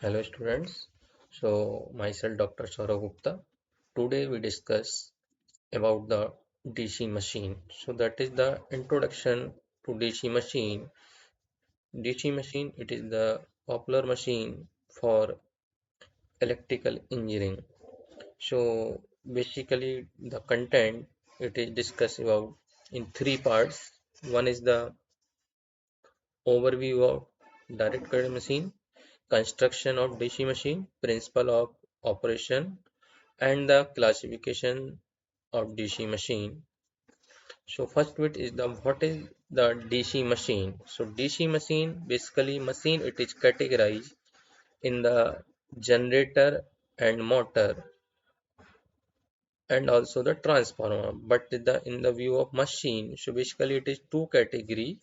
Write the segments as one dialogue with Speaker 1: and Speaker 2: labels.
Speaker 1: Hello students. So myself Dr. Saurabh Gupta. Today we discuss about the DC machine. So that is the introduction to DC machine. DC machine, it is the popular machine for electrical engineering. So basically the content it is discussed about in three parts. One is the overview of direct current machine, construction of DC machine, principle of operation, and the classification of DC machine. So first bit is the what is the DC machine. So DC machine basically machine it is categorized in the generator and motor and also the transformer. But in the view of machine, so basically it is two category: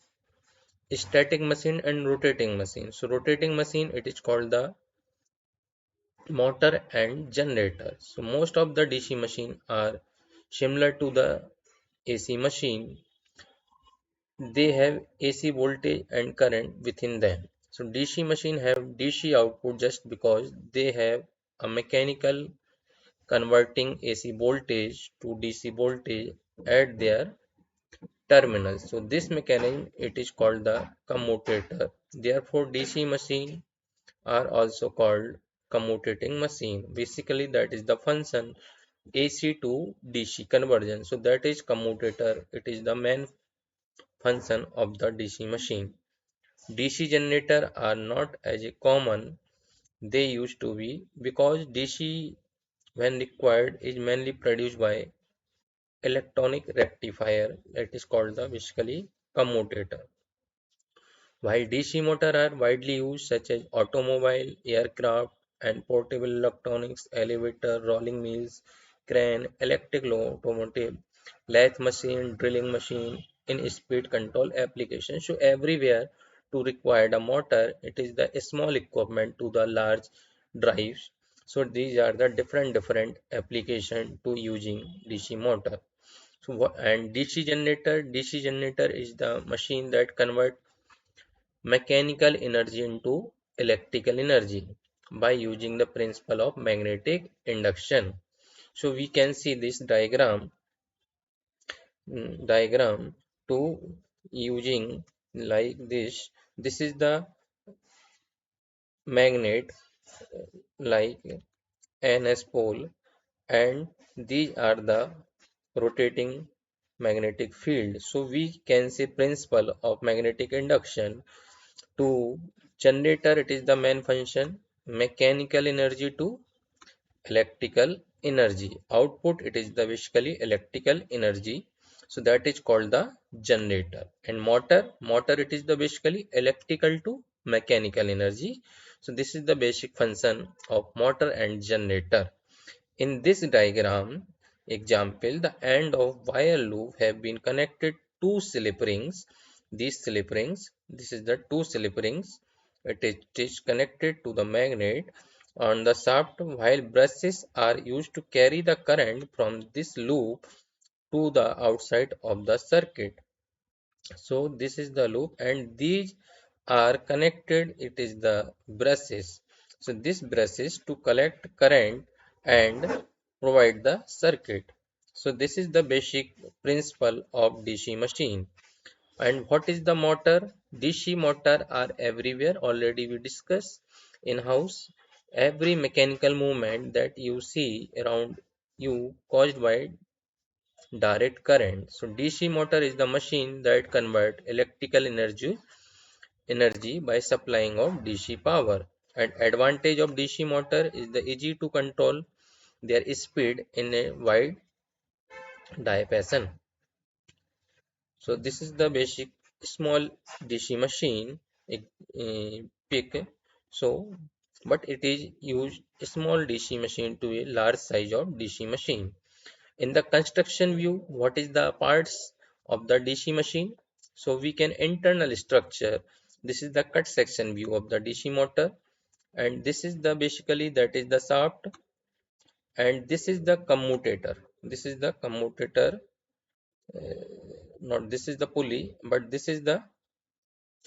Speaker 1: static machine and rotating machine. So rotating machine it is called the motor and generator. So most of the DC machine are similar to the AC machine. They have AC voltage and current within them. So DC machine have DC output just because they have a mechanical converting AC voltage to DC voltage at their terminals. So this mechanism it is called the commutator. Therefore DC machine are also called commutating machine. Basically that is the function AC to DC conversion. So that is commutator. It is the main function of the DC machine. DC generator are not as common they used to be because DC when required is mainly produced by electronic rectifier that is called the basically commutator. While DC motors are widely used such as automobile, aircraft and portable electronics, elevator, rolling mills, crane, electric locomotive, lathe machine, drilling machine, in speed control applications. So everywhere to require the motor, it is the small equipment to the large drives. So these are the different application to using DC motor. So and DC generator is the machine that convert mechanical energy into electrical energy by using the principle of magnetic induction. So we can see this diagram to using like this. This is the magnet like NS pole and these are the rotating magnetic field. So we can say principle of magnetic induction. To generator, it is the main function mechanical energy to electrical energy. Output, it is the basically electrical energy. So that is called the generator. And motor it is the basically electrical to mechanical energy. So this is the basic function of motor and generator. In this diagram example, the end of wire loop have been connected to slip rings. These slip rings, this is the two slip rings. It is connected to the magnet on the shaft while brushes are used to carry the current from this loop to the outside of the circuit. So this is the loop and these are connected. It is the brushes. So this brushes to collect current and provide the circuit. So this is the basic principle of DC machine. And what is the motor? DC motor are everywhere. Already we discussed in house. Every mechanical movement that you see around you caused by direct current. So DC motor is the machine that convert electrical energy by supplying of DC power. And advantage of DC motor is the easy to control their speed in a wide diapason. So this is the basic small DC machine pick. So but it is used small DC machine to a large size of DC machine. In the construction view, what is the parts of the DC machine? So we can internal structure. This is the cut section view of the DC motor, and this is the basically that is the shaft, and this is the commutator. This is the commutator, not this is the pulley, but this is the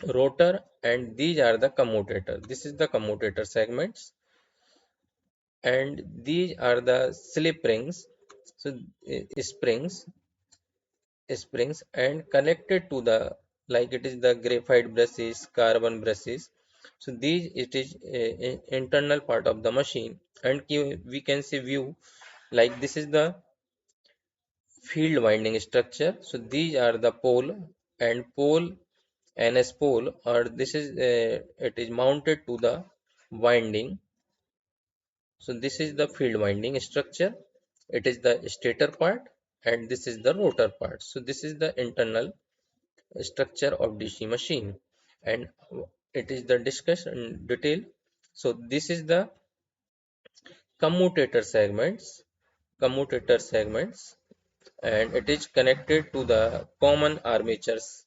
Speaker 1: rotor, and these are the commutator. This is the commutator segments, and these are the slip rings. So springs and connected to the, like it is the graphite brushes, carbon brushes. So these, it is internal part of the machine. And we can see view, like this is the field winding structure. So these are the pole, and pole, ns pole, or this is it is mounted to the winding. So this is the field winding structure. It is the stator part, and this is the rotor part. So this is the internal structure of DC machine, and it is the discussion in detail. So this is the commutator segments, commutator segments, and it is connected to the common armatures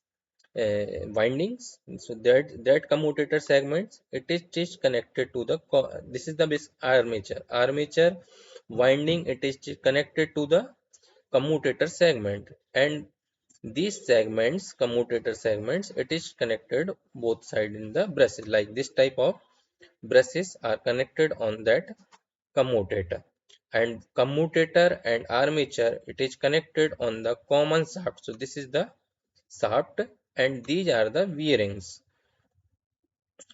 Speaker 1: windings. So that commutator segments, it is connected to the this is the base armature winding. It is connected to the commutator segment, and these segments, commutator segments, it is connected both side in the brushes. Like this type of brushes are connected on that commutator, and commutator and armature, it is connected on the common shaft. So this is the shaft, and these are the V rings.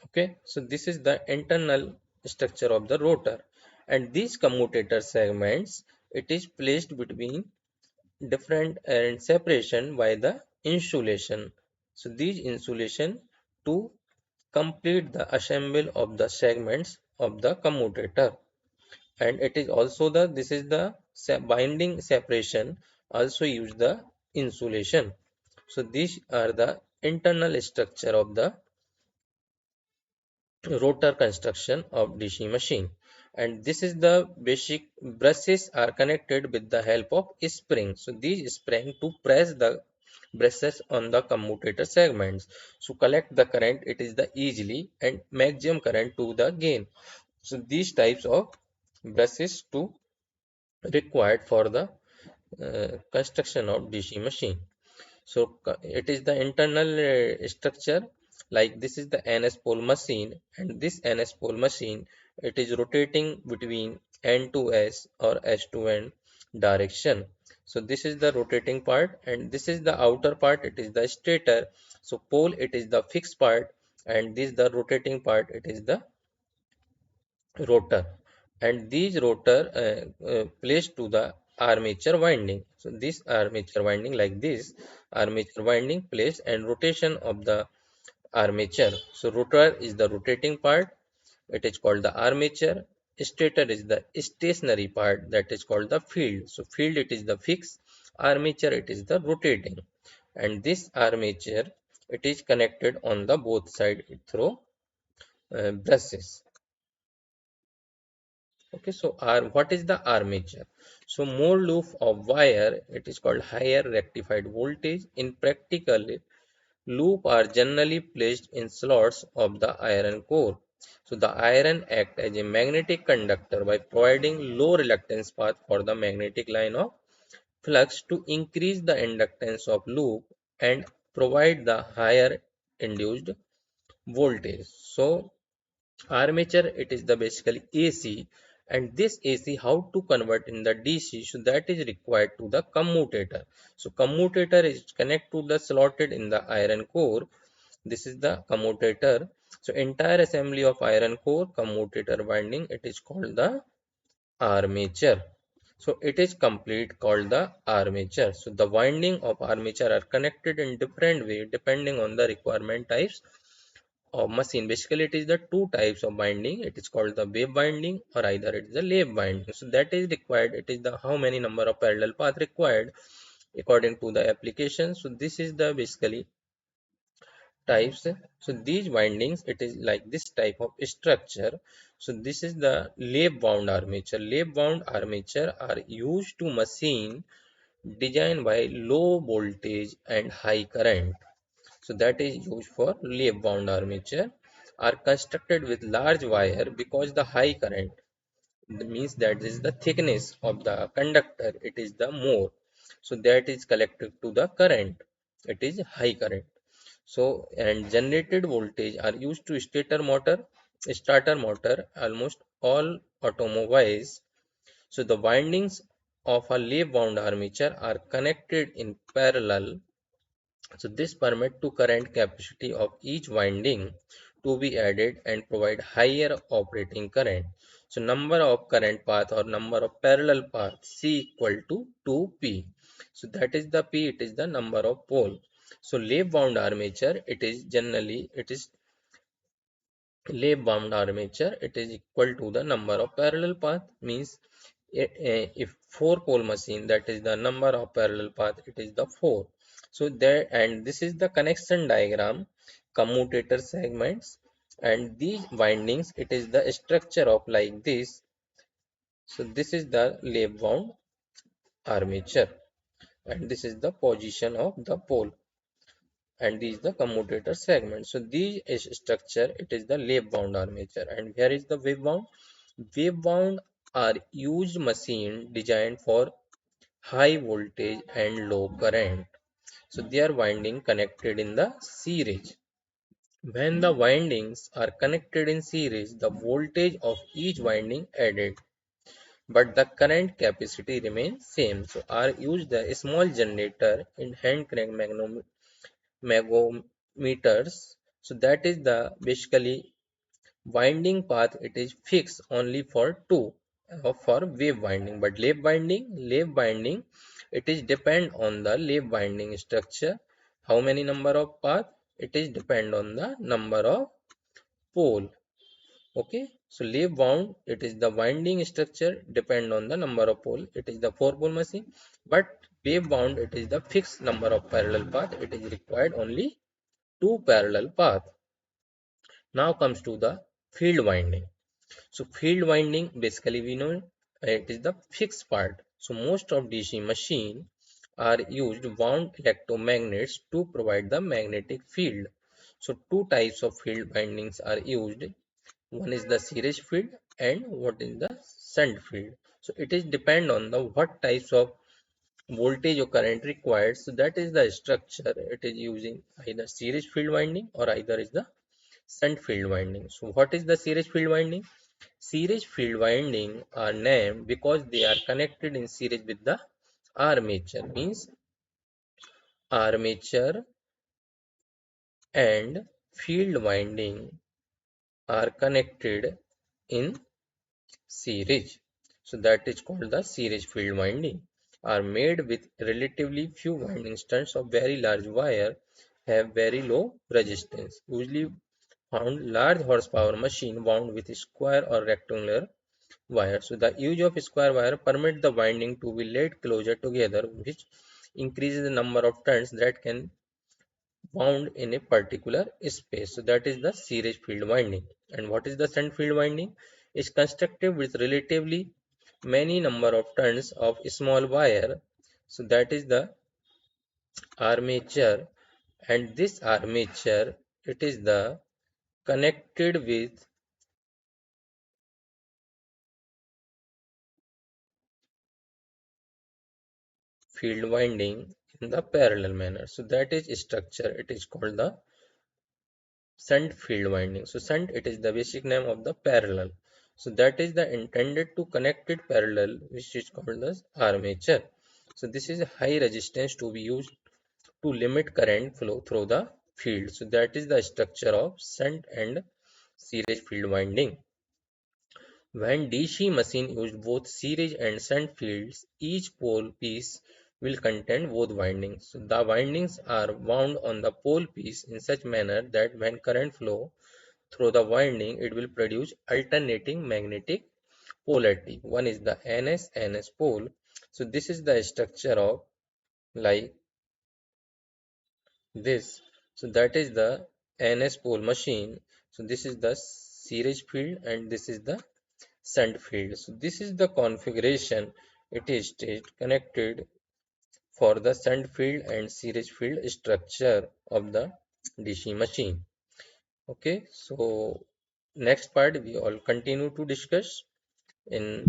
Speaker 1: Okay, so this is the internal structure of the rotor, and these commutator segments, it is placed between different and separation by the insulation. So these insulation to complete the assembly of the segments of the commutator, and it is also the, this is the binding separation, also use the insulation. So these are the internal structure of the rotor construction of DC machine, and this is the basic. Brushes are connected with the help of spring. So these spring to press the brushes on the commutator segments, so collect the current, it is the easily, and maximum current to the gain. So these types of brushes to required for the construction of DC machine. So it is the internal structure. Like this is the NS pole machine, and this NS pole machine, it is rotating between N to S or S to N direction. So this is the rotating part, and this is the outer part, it is the stator. So pole, it is the fixed part, and this the rotating part, it is the rotor, and these rotor placed to the armature winding. So this armature winding, like this armature winding place and rotation of the armature. So rotor is the rotating part, it is called the armature. Stator is the stationary part, that is called the field. So field, it is the fixed, armature, it is the rotating, and this armature, it is connected on the both side through brushes. Okay, so what is the armature? So more loop of wire, it is called higher rectified voltage. In practical, loop are generally placed in slots of the iron core. So the iron act as a magnetic conductor by providing low reluctance path for the magnetic line of flux to increase the inductance of loop and provide the higher induced voltage. So armature, it is the basically AC, and this AC how to convert in the DC, so that is required to the commutator. So commutator is connect to the slotted in the iron core. This is the commutator. So entire assembly of iron core commutator winding, it is called the armature. So it is complete called the armature. So the winding of armature are connected in different way depending on the requirement types of machine. Basically, it is the two types of binding. It is called the wave binding, or either it is a lathe binding. So that is required. It is the how many number of parallel path required according to the application. So this is the basically types. So these windings, it is like this type of structure. So this is the lathe wound armature. Lathe wound armature are used to machine designed by low voltage and high current. So that is used for lathe wound armature, are constructed with large wire because the high current means that is the thickness of the conductor, it is the more, so that is collected to the current, it is high current. So, and generated voltage are used to starter motor, almost all automobiles. So the windings of a lap wound armature are connected in parallel. So this permit to current capacity of each winding to be added and provide higher operating current. So number of current path or number of parallel paths C equal to 2P. So that is the P, it is the number of pole. So lap wound armature, it is lap wound armature, it is equal to the number of parallel path, means if 4 pole machine, that is the number of parallel path, it is the 4. So there, and this is the connection diagram, commutator segments, and these windings, it is the structure of like this. So this is the lap wound armature, and this is the position of the pole, and these the commutator segment. So these is structure, it is the lap wound armature. And here is the wave wound. Wave wound are used machine designed for high voltage and low current. So they are winding connected in the series. When the windings are connected in series, the voltage of each winding added, but the current capacity remains same. So are used the small generator in hand crank magometers. So that is the basically winding path, it is fixed only for two for wave winding, but lap winding, it is depend on the lap winding structure. How many number of path? It is depend on the number of pole. Okay, so lap wound, it is the winding structure depend on the number of pole. It is the 4 pole machine, but wave wound, it is the fixed number of parallel path. It is required only two parallel path. Now comes to the field winding. So field winding, basically we know it is the fixed part. So most of DC machine are used wound electromagnets to provide the magnetic field. So two types of field windings are used. One is the series field and what is the shunt field. So it is depend on the what types of voltage or current required. So that is the structure. It is using either series field winding or either is the shunt field winding. So what is the series field winding? Series field winding are named because they are connected in series with the armature, means armature and field winding are connected in series. So that is called the series field winding. Are made with relatively few winding strands of very large wire, have very low resistance. Usually found large horsepower machine wound with square or rectangular wire. So the use of square wire permits the winding to be laid closer together, which increases the number of turns that can wound in a particular space. So that is the series field winding. And what is the shunt field winding? Is constructed with relatively many number of turns of small wire. So that is the armature, and this armature, it is the connected with field winding in the parallel manner. So that is structure. It is called the shunt field winding. So shunt, it is the basic name of the parallel. So that is the intended to connect it parallel, which is called the armature. So this is a high resistance to be used to limit current flow through the field. So that is the structure of shunt and series field winding. When DC machine used both series and shunt fields, each pole piece will contain both windings. So the windings are wound on the pole piece in such manner that when current flow through the winding, it will produce alternating magnetic polarity. One is the NS pole. So this is the structure of like this. So that is the NS pole machine. So this is the series field and this is the shunt field. So this is the configuration. It is connected for the shunt field and series field structure of the DC machine. Okay, so next part we all continue to discuss in